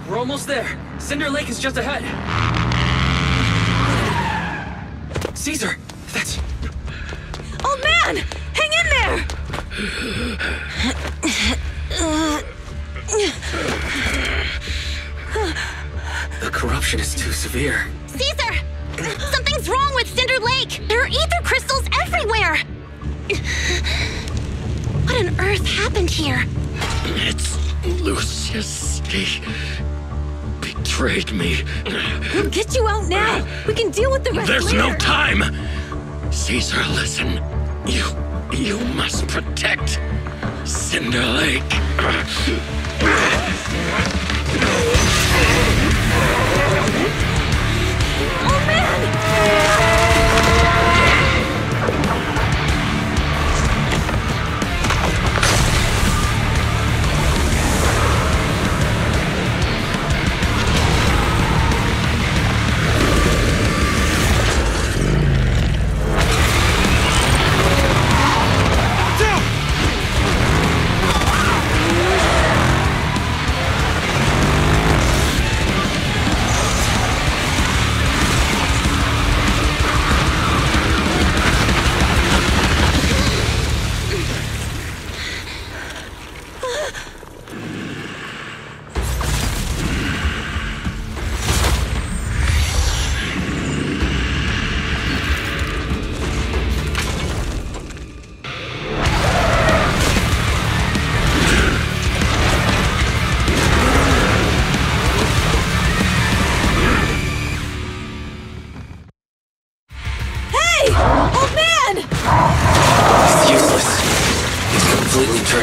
We're almost there. Cinder Lake is just ahead. Caesar, that's... Old man! Hang in there! The corruption is too severe. Caesar! Something's wrong with Cinder Lake! There are ether crystals everywhere! What on earth happened here? It's Lucius. He betrayed me. We'll get you out now. We can deal with the rest There's later. no time! Caesar, listen. You must protect Cinder Lake. Oh man!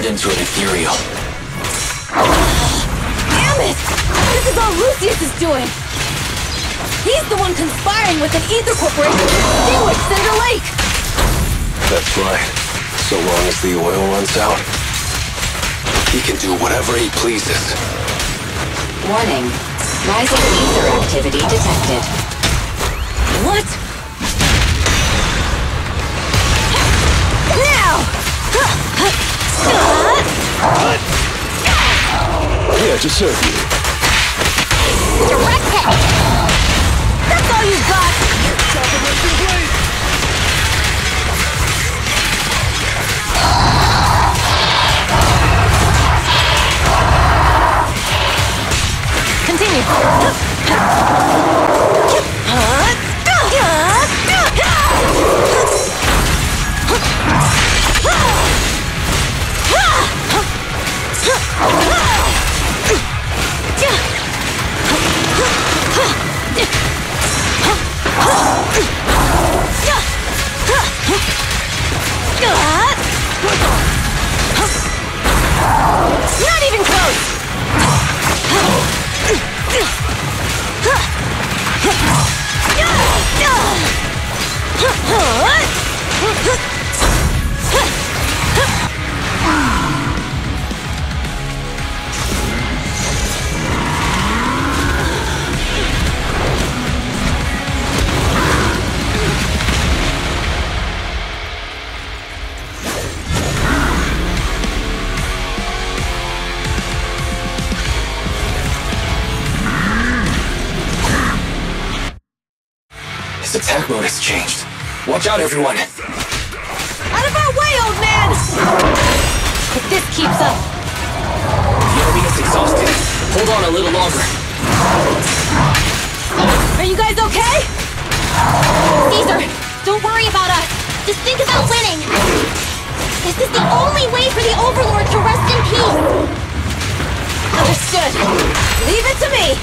Into an ethereal. Damn it! This is all Lucius is doing! He's the one conspiring with an ether corporation to extinguish Cinder Lake! That's right. So long as the oil runs out, he can do whatever he pleases. Warning. Rising ether activity detected. What? Now! Here to serve you. Direct hit! That's all you got! Continue. Not even close! His attack mode has changed. Watch out, everyone! Out of our way, old man! If this keeps up... The enemy is exhausted. Hold on a little longer. Are you guys okay? Caesar, don't worry about us. Just think about winning. This is the only way for the Overlord to rest in peace. Understood. Leave it to me.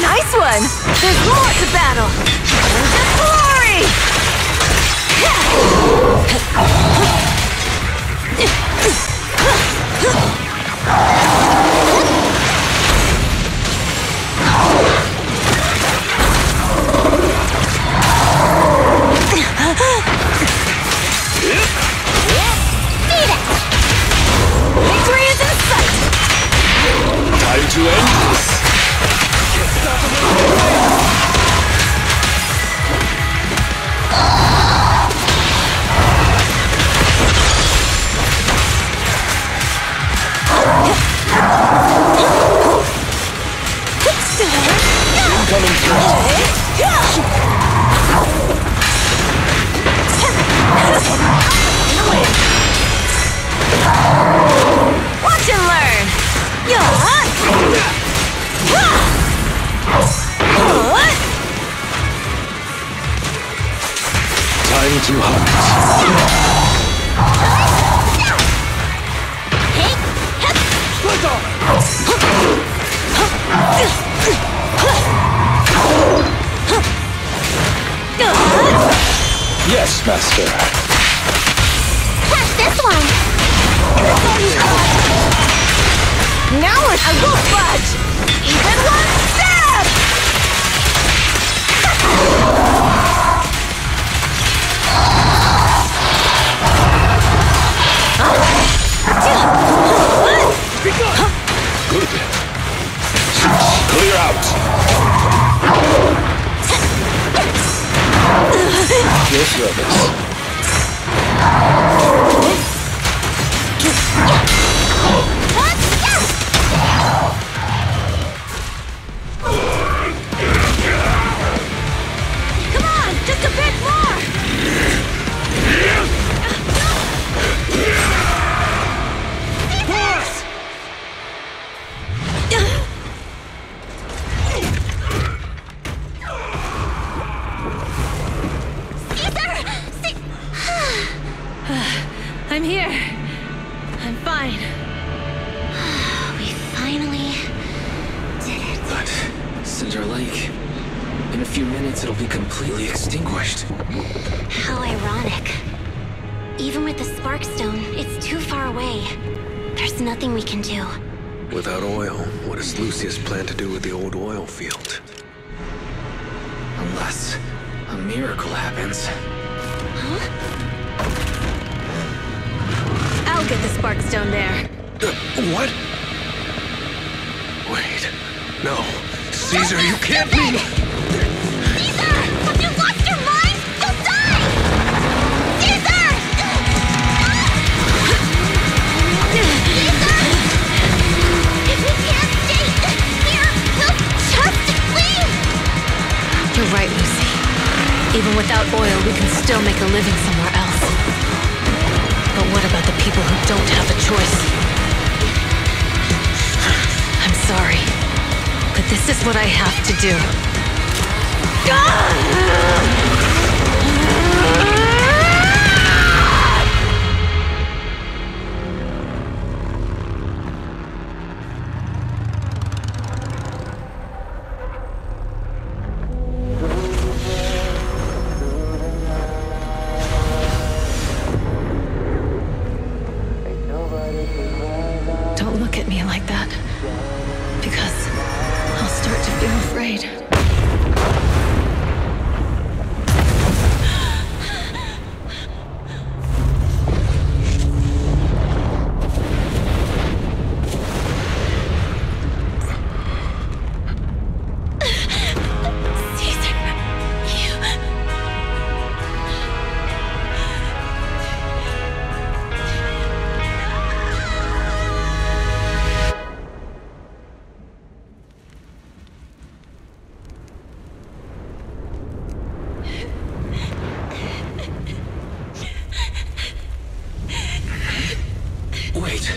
Nice one! There's more to battle! Just glory! Time to hunt. Yes, Master. Catch this one! Now I won't budge! Even one step! Good. Clear out. Your service. Come on, just a bit more! I'm here. I'm fine. We finally did it. But Cinder Lake, in a few minutes it'll be completely extinguished. How ironic. Even with the Sparkstone, it's too far away. There's nothing we can do. Without oil, what does Lucius plan to do with the old oil field? Unless a miracle happens. I'll get the Sparkstone there. What? Wait. No. Caesar, you can't leave! Caesar! Have you lost your mind? You'll die! Caesar! Caesar! If we can't stay here, we'll just leave! You're right, Lucy. Even without oil, we can still make a living somewhere else. But what about the people who don't have a choice? I'm sorry, but this is what I have to do. Don't look at me like that, because I'll start to feel afraid. Wait,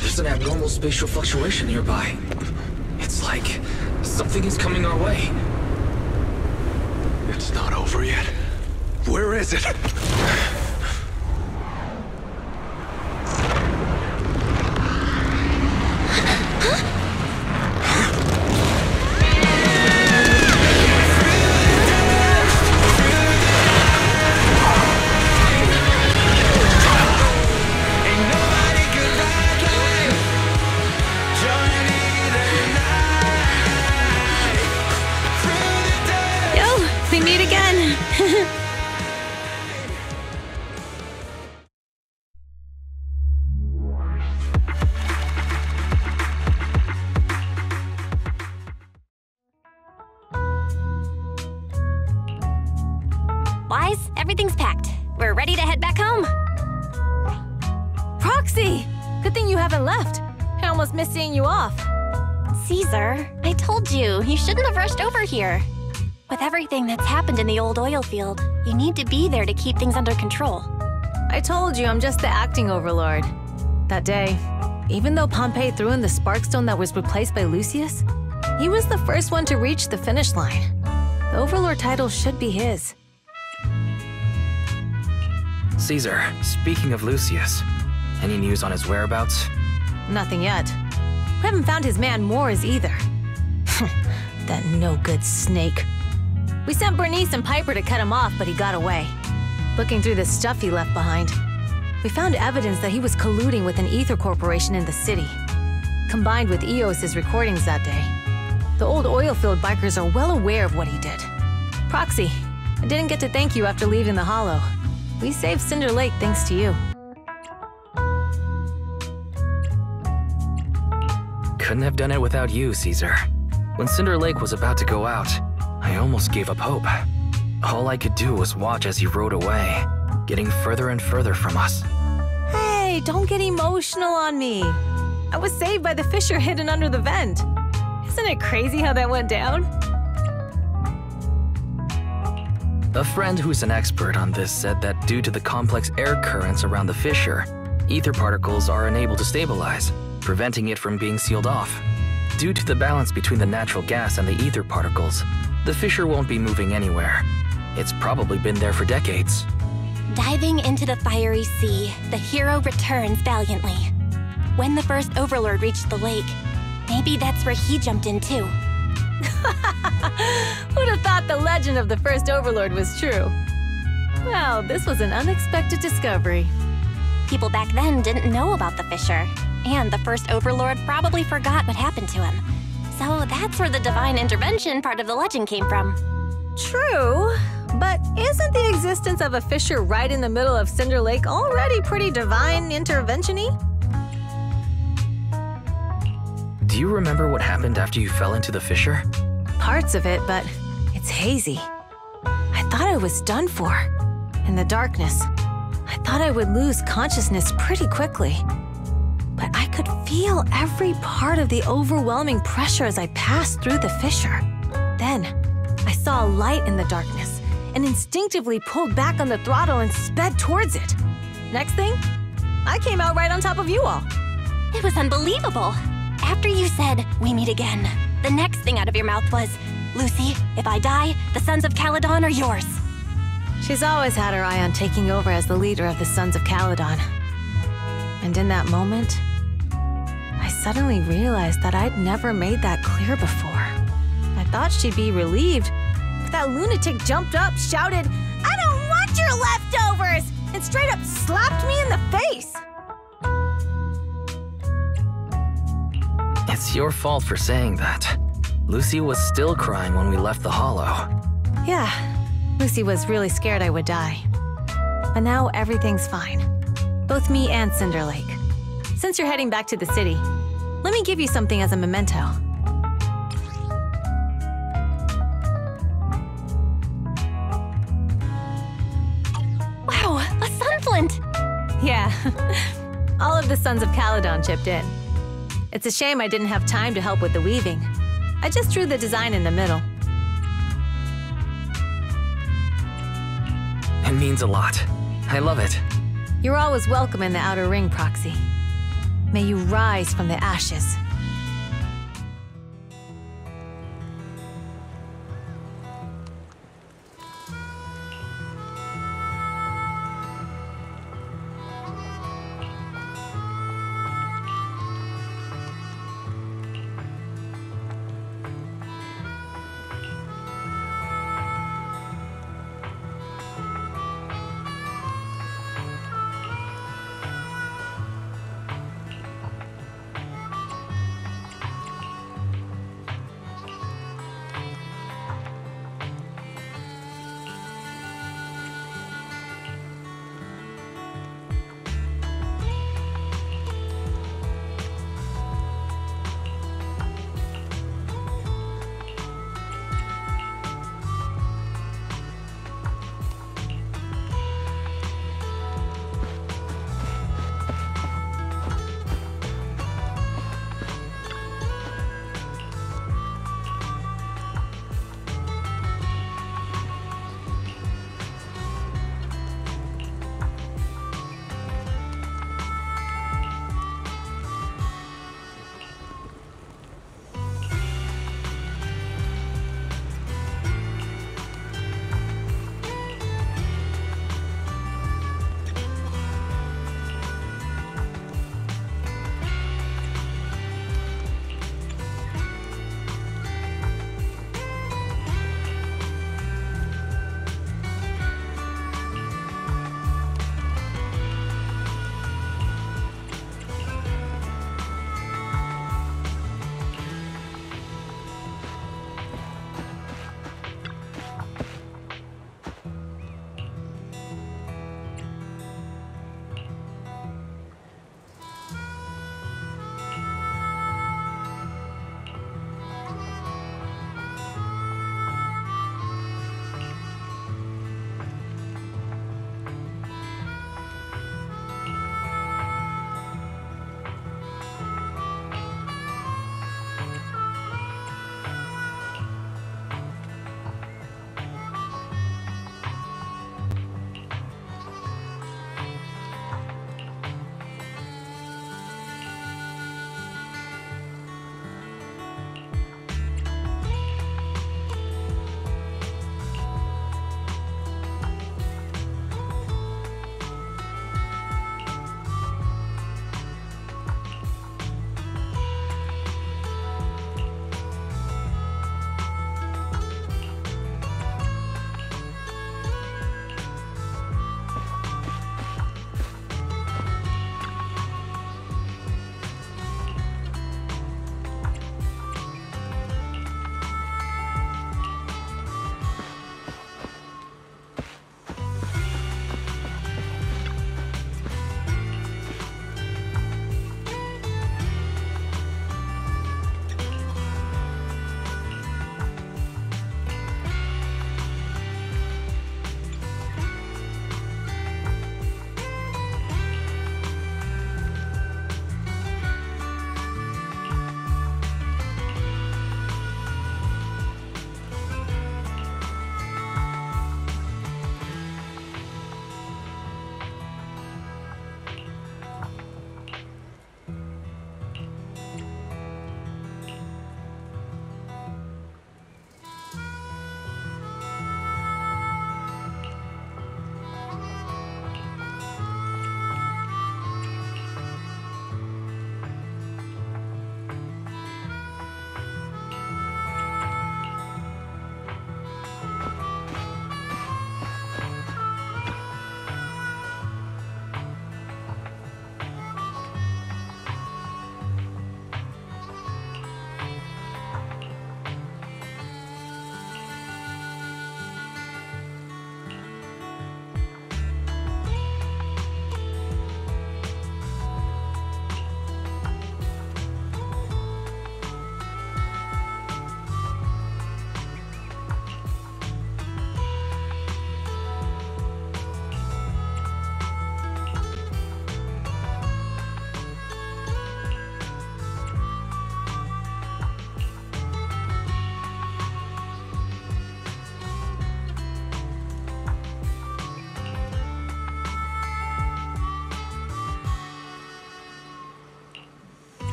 there's an abnormal spatial fluctuation nearby. It's like something is coming our way. It's not over yet. Where is it? We meet again! Wise, everything's packed. We're ready to head back home. Proxy! Good thing you haven't left. I almost missed seeing you off. Caesar, I told you, you shouldn't have rushed over here. With everything that's happened in the old oil field, you need to be there to keep things under control. I told you I'm just the acting overlord. That day, even though Pompey threw in the Sparkstone that was replaced by Lucius, he was the first one to reach the finish line. The overlord title should be his. Caesar, speaking of Lucius, any news on his whereabouts? Nothing yet. We haven't found his man Moores either. That no-good snake. We sent Bernice and Piper to cut him off, but he got away. Looking through the stuff he left behind, we found evidence that he was colluding with an ether corporation in the city, combined with EOS's recordings that day. The old oil-filled bikers are well aware of what he did. Proxy, I didn't get to thank you after leaving the Hollow. We saved Cinder Lake thanks to you. Couldn't have done it without you, Caesar. When Cinder Lake was about to go out, I almost gave up hope. All I could do was watch as he rode away, getting further and further from us. Hey, don't get emotional on me. I was saved by the fissure hidden under the vent. Isn't it crazy how that went down? A friend who's an expert on this said that due to the complex air currents around the fissure, ether particles are unable to stabilize, preventing it from being sealed off. Due to the balance between the natural gas and the ether particles, the fissure won't be moving anywhere. It's probably been there for decades. Diving into the fiery sea, the hero returns valiantly. When the first Overlord reached the lake, maybe that's where he jumped in too. Who'd have thought the legend of the first Overlord was true? Well, this was an unexpected discovery. People back then didn't know about the fissure, and the first Overlord probably forgot what happened to him. So that's where the divine intervention part of the legend came from. True, but isn't the existence of a fissure right in the middle of Cinder Lake already pretty divine intervention-y? Do you remember what happened after you fell into the fissure? Parts of it, but it's hazy. I thought I was done for. In the darkness, I thought I would lose consciousness pretty quickly. But I could feel every part of the overwhelming pressure as I passed through the fissure. Then, I saw a light in the darkness and instinctively pulled back on the throttle and sped towards it. Next thing, I came out right on top of you all. It was unbelievable. After you said, "We meet again," the next thing out of your mouth was, "Lucy, if I die, the Sons of Caledon are yours." She's always had her eye on taking over as the leader of the Sons of Caledon. And in that moment, I suddenly realized that I'd never made that clear before. I thought she'd be relieved, but that lunatic jumped up, shouted, "I don't want your leftovers!" and straight up slapped me in the face. It's your fault for saying that. Lucy was still crying when we left the Hollow. Yeah, Lucy was really scared I would die. But now everything's fine. Both me and Cinder Lake. Since you're heading back to the city, let me give you something as a memento. Wow, a sunflint! Yeah, all of the Sons of Caledon chipped in. It's a shame I didn't have time to help with the weaving. I just drew the design in the middle. It means a lot. I love it. You're always welcome in the Outer Ring, Proxy. May you rise from the ashes.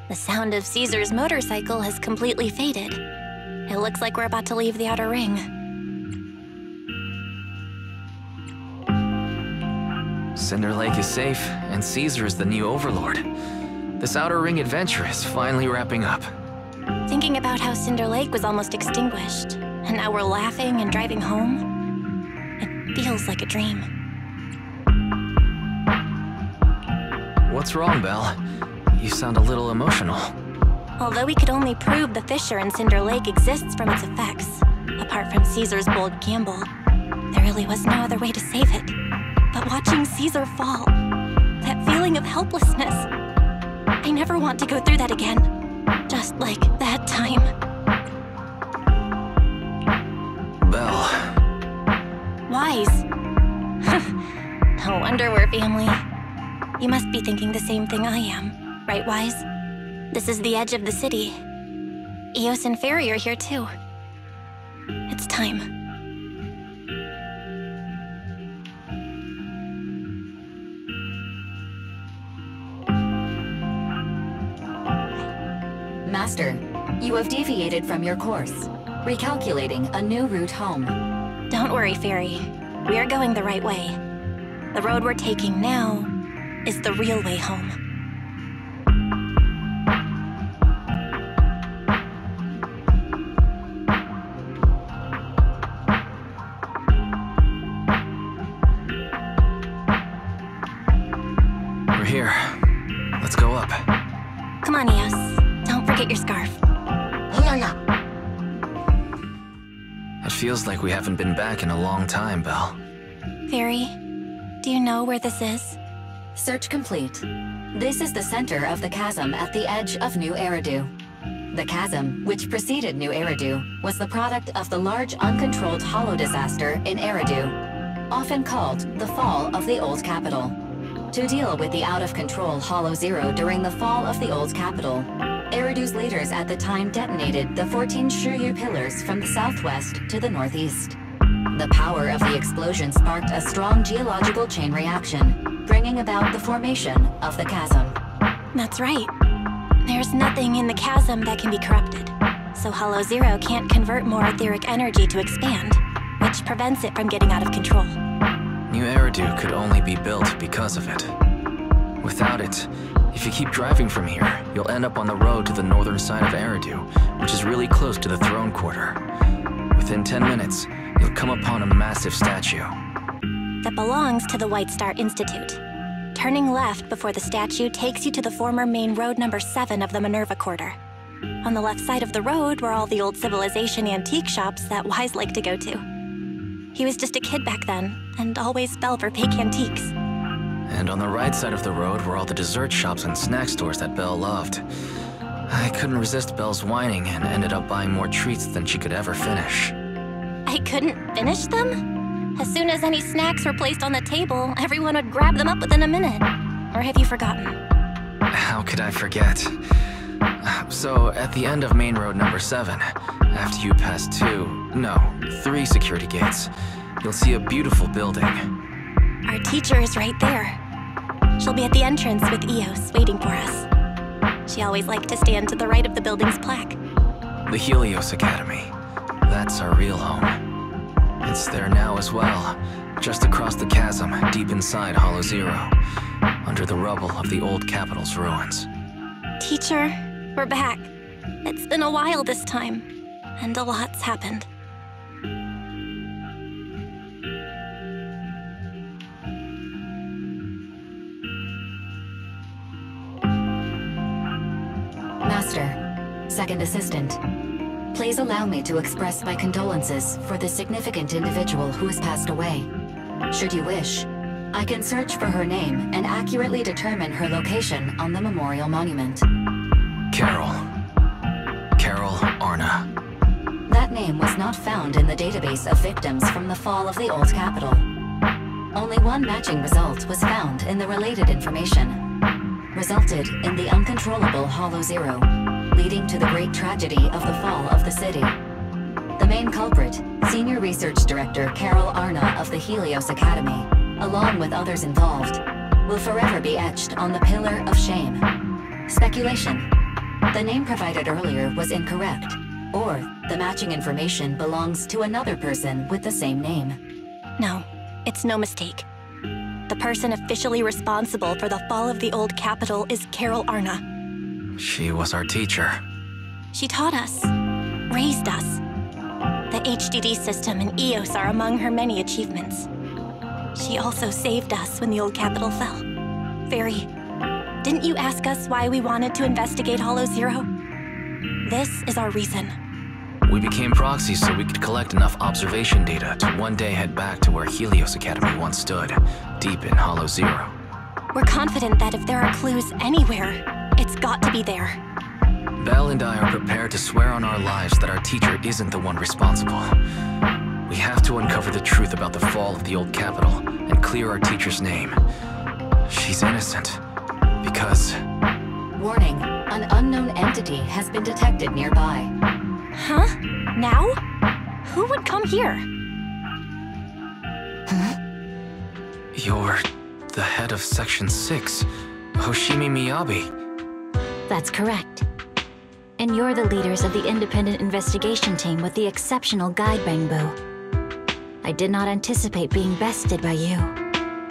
The sound of Caesar's motorcycle has completely faded. It looks like we're about to leave the outer ring. Cinder Lake is safe, and Caesar is the new overlord. This outer ring adventure is finally wrapping up. Thinking about how Cinder Lake was almost extinguished, and now we're laughing and driving home, it feels like a dream. What's wrong, Belle? You sound a little emotional. Although we could only prove the fissure in Cinder Lake exists from its effects, apart from Caesar's bold gamble, there really was no other way to save it. But watching Caesar fall, that feeling of helplessness, I never want to go through that again. Just like that time. Belle. Wise. No wonder we're family. You must be thinking the same thing I am, right, Wise? This is the edge of the city. Eos and Fairy are here too. It's time. Master, you have deviated from your course, recalculating a new route home. Don't worry, Fairy. We are going the right way. The road we're taking now is the real way home. We're here. Let's go up. Come on, Eos. Don't forget your scarf. It feels like we haven't been back in a long time, Belle. Fairy, do you know where this is? Search complete. This is the center of the chasm at the edge of New Eridu. The chasm, which preceded New Eridu, was the product of the large uncontrolled hollow disaster in Eridu, often called the fall of the Old Capital. To deal with the out-of-control Hollow Zero during the fall of the Old Capital, Eridu's leaders at the time detonated the 14 Shuryu pillars from the southwest to the northeast. The power of the explosion sparked a strong geological chain reaction, bringing about the formation of the chasm. That's right. There's nothing in the chasm that can be corrupted, so Hollow Zero can't convert more etheric energy to expand, which prevents it from getting out of control. New Eridu could only be built because of it. Without it, if you keep driving from here, you'll end up on the road to the northern side of Eridu, which is really close to the throne quarter. Within 10 minutes, you'll come upon a massive statue. That belongs to the White Star Institute. Turning left before the statue takes you to the former main road number 7 of the Minerva Quarter. On the left side of the road were all the old civilization antique shops that Wise liked to go to. He was just a kid back then, and always fell for fake antiques. And on the right side of the road were all the dessert shops and snack stores that Belle loved. I couldn't resist Belle's whining and ended up buying more treats than she could ever finish. I couldn't finish them? As soon as any snacks were placed on the table, everyone would grab them up within a minute. Or have you forgotten? How could I forget? So, at the end of main road number 7, after you pass 3 security gates, you'll see a beautiful building. Our teacher is right there. She'll be at the entrance with Eos, waiting for us. She always liked to stand to the right of the building's plaque. The Helios Academy. That's our real home. It's there now as well, just across the chasm, deep inside Hollow Zero, under the rubble of the old capital's ruins. Teacher, we're back. It's been a while this time, and a lot's happened. Master, Second Assistant, please allow me to express my condolences for the significant individual who has passed away. Should you wish, I can search for her name and accurately determine her location on the memorial monument. Carol Arna. That name was not found in the database of victims from the fall of the Old Capital. Only one matching result was found in the related information. Resulted in the uncontrollable Hollow Zero, leading to the great tragedy of the fall of the city. The main culprit, Senior Research Director Carol Arna of the Helios Academy, along with others involved, will forever be etched on the Pillar of Shame. Speculation, The name provided earlier was incorrect, or the matching information belongs to another person with the same name. No, it's no mistake. The person officially responsible for the fall of the old capital is Carol Arna. She was our teacher. She taught us, raised us. The HDD system and EOS are among her many achievements. She also saved us when the old capital fell. Fairy, didn't you ask us why we wanted to investigate Hollow Zero? This is our reason. We became proxies so we could collect enough observation data to one day head back to where Helios Academy once stood, deep in Hollow Zero. We're confident that if there are clues anywhere, it's got to be there. Belle and I are prepared to swear on our lives that our teacher isn't the one responsible. We have to uncover the truth about the fall of the old capital and clear our teacher's name. She's innocent. Because... Warning, an unknown entity has been detected nearby. Huh? Now? Who would come here? You're the head of Section 6, Hoshimi Miyabi. That's correct. And you're the leaders of the independent investigation team with the exceptional guide Bangbo. I did not anticipate being bested by you.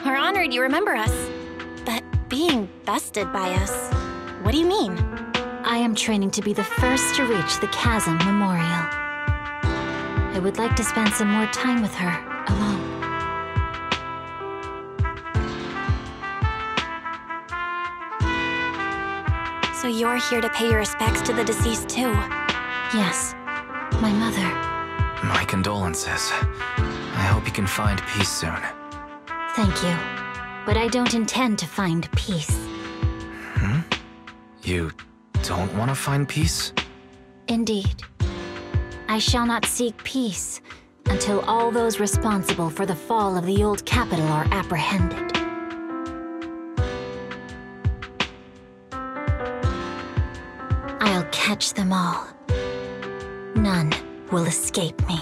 We're honored you remember us. But being bested by us, what do you mean? I am training to be the first to reach the Chasm Memorial. I would like to spend some more time with her, alone. So you're here to pay your respects to the deceased too? Yes, my mother. My condolences. I hope you can find peace soon. Thank you. But I don't intend to find peace. You don't want to find peace? Indeed. I shall not seek peace until all those responsible for the fall of the old capital are apprehended. I'll catch them all. None will escape me.